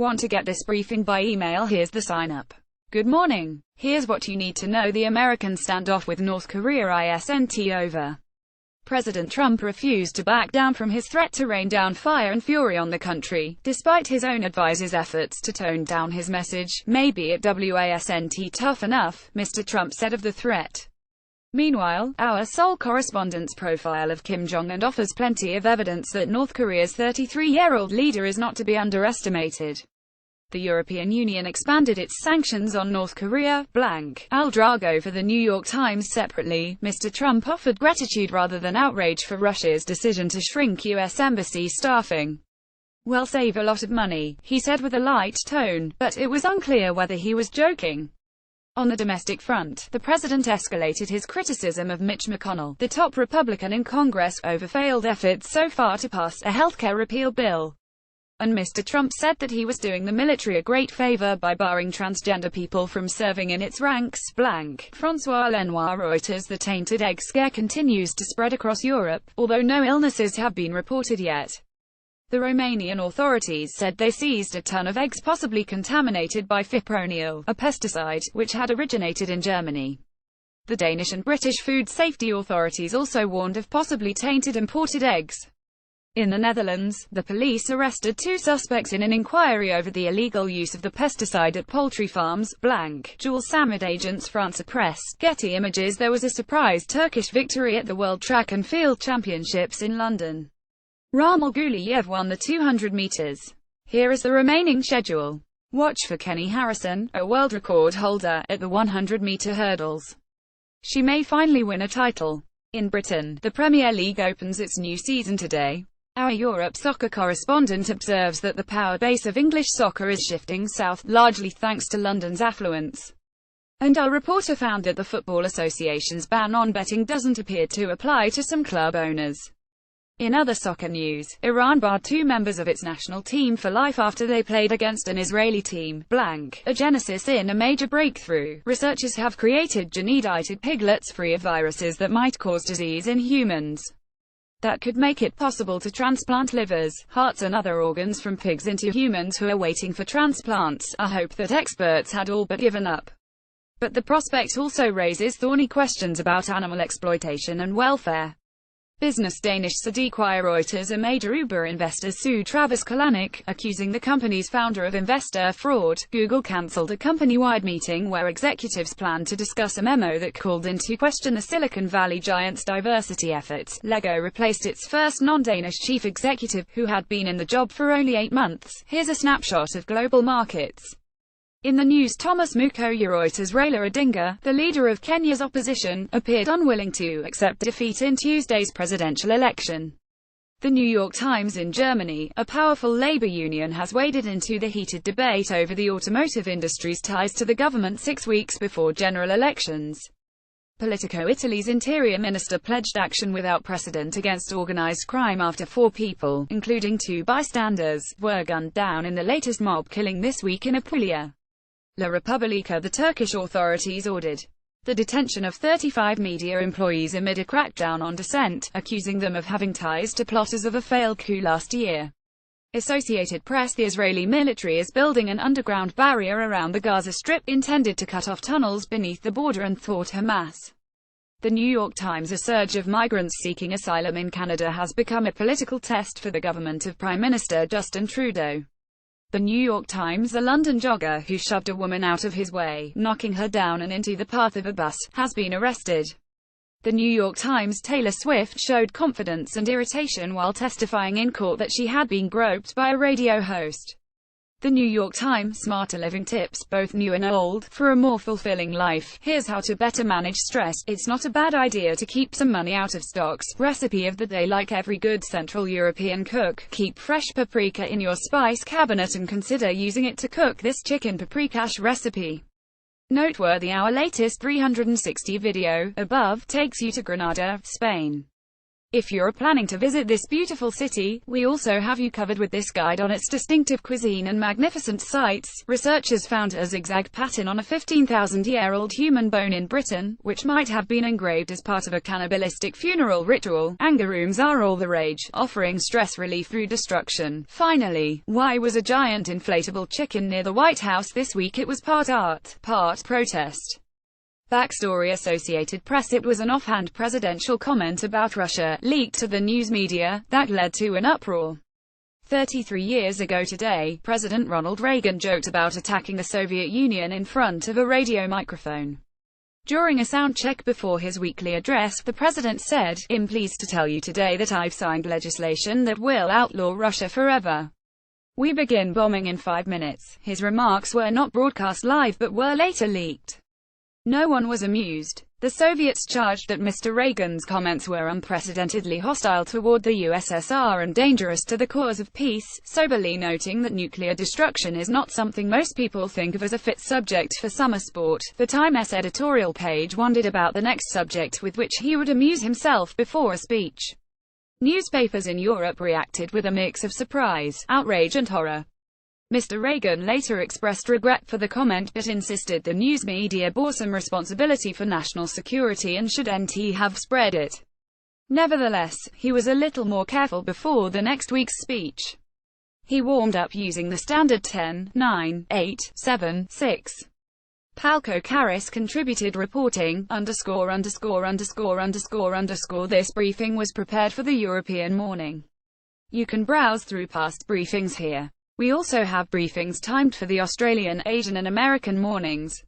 Want to get this briefing by email? Here's the sign-up. Good morning. Here's what you need to know. The American standoff with North Korea isn't over. President Trump refused to back down from his threat to rain down fire and fury on the country, despite his own advisor's efforts to tone down his message. Maybe it wasn't tough enough, Mr. Trump said of the threat. Meanwhile, our Seoul correspondent's profile of Kim Jong-un offers plenty of evidence that North Korea's 33-year-old leader is not to be underestimated. The European Union expanded its sanctions on North Korea. Al Drago for the New York Times. Separately, Mr. Trump offered gratitude rather than outrage for Russia's decision to shrink U.S. embassy staffing. "We'll save a lot of money," he said with a light tone, but it was unclear whether he was joking. On the domestic front, the president escalated his criticism of Mitch McConnell, the top Republican in Congress, over failed efforts so far to pass a healthcare repeal bill. And Mr. Trump said that he was doing the military a great favor by barring transgender people from serving in its ranks. François Lenoir. Reuters. The tainted egg scare continues to spread across Europe, although no illnesses have been reported yet. The Romanian authorities said they seized a ton of eggs possibly contaminated by fipronil, a pesticide, which had originated in Germany. The Danish and British food safety authorities also warned of possibly tainted imported eggs. In the Netherlands, the police arrested 2 suspects in an inquiry over the illegal use of the pesticide at poultry farms. Dual Samad agents. France Press. Getty Images. There was a surprise Turkish victory at the World Track and Field Championships in London. Ramil Guliyev won the 200 meters. Here is the remaining schedule. Watch for Kenny Harrison, a world record holder, at the 100-meter hurdles. She may finally win a title. In Britain, the Premier League opens its new season today. Our Europe soccer correspondent observes that the power base of English soccer is shifting south, largely thanks to London's affluence. And our reporter found that the Football Association's ban on betting doesn't appear to apply to some club owners. In other soccer news, Iran barred 2 members of its national team for life after they played against an Israeli team. A genesis in a major breakthrough. Researchers have created gene-edited piglets free of viruses that might cause disease in humans. That could make it possible to transplant livers, hearts and other organs from pigs into humans who are waiting for transplants, a hope that experts had all but given up. But the prospect also raises thorny questions about animal exploitation and welfare. Business. Danish Sadiq Reuters. A major Uber investor sued Travis Kalanick, accusing the company's founder of investor fraud. Google cancelled a company-wide meeting where executives planned to discuss a memo that called into question the Silicon Valley giant's diversity efforts. Lego replaced its first non-Danish chief executive, who had been in the job for only 8 months. Here's a snapshot of global markets. In the news, Thomas Mukoya. Reuters. Raila Odinga, the leader of Kenya's opposition, appeared unwilling to accept defeat in Tuesday's presidential election. The New York Times. In Germany, a powerful labor union has waded into the heated debate over the automotive industry's ties to the government 6 weeks before general elections. Politico. Italy's interior minister pledged action without precedent against organized crime after 4 people, including 2 bystanders, were gunned down in the latest mob killing this week in Apulia. La Repubblica. The Turkish authorities ordered the detention of 35 media employees amid a crackdown on dissent, accusing them of having ties to plotters of a failed coup last year. Associated Press. The Israeli military is building an underground barrier around the Gaza Strip, intended to cut off tunnels beneath the border and thwart Hamas. The New York Times. A surge of migrants seeking asylum in Canada has become a political test for the government of Prime Minister Justin Trudeau. The New York Times. A London jogger who shoved a woman out of his way, knocking her down and into the path of a bus, has been arrested. The New York Times. Taylor Swift showed confidence and irritation while testifying in court that she had been groped by a radio host. The New York Times. Smarter living tips, both new and old, for a more fulfilling life. Here's how to better manage stress. It's not a bad idea to keep some money out of stocks. Recipe of the day. Like every good Central European cook, keep fresh paprika in your spice cabinet and consider using it to cook this chicken paprikash recipe. Noteworthy. Our latest 360 video, above, takes you to Granada, Spain. If you're planning to visit this beautiful city, we also have you covered with this guide on its distinctive cuisine and magnificent sights. Researchers found a zigzag pattern on a 15,000-year-old human bone in Britain, which might have been engraved as part of a cannibalistic funeral ritual. Anger rooms are all the rage, offering stress relief through destruction. Finally, why was a giant inflatable chicken near the White House this week? It was part art, part protest. Backstory: Associated Press. It was an offhand presidential comment about Russia, leaked to the news media, that led to an uproar. 33 years ago today, President Ronald Reagan joked about attacking the Soviet Union in front of a radio microphone. During a sound check before his weekly address, the president said, "I'm pleased to tell you today that I've signed legislation that will outlaw Russia forever. We begin bombing in 5 minutes." His remarks were not broadcast live but were later leaked. No one was amused. The Soviets charged that Mr. Reagan's comments were unprecedentedly hostile toward the USSR and dangerous to the cause of peace, soberly noting that nuclear destruction is not something most people think of as a fit subject for summer sport. The Times editorial page wondered about the next subject with which he would amuse himself before a speech. Newspapers in Europe reacted with a mix of surprise, outrage and horror. Mr. Reagan later expressed regret for the comment, but insisted the news media bore some responsibility for national security and shouldn't have spread it. Nevertheless, he was a little more careful before the next week's speech. He warmed up using the standard 10, 9, 8, 7, 6. Palko Karis contributed, reporting, __________. This briefing was prepared for the European morning. You can browse through past briefings here. We also have briefings timed for the Australian, Asian and American mornings.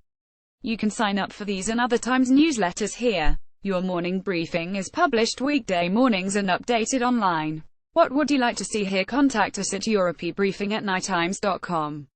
You can sign up for these and other Times newsletters here. Your morning briefing is published weekday mornings and updated online. What would you like to see here? Contact us at europebriefing@nytimes.com.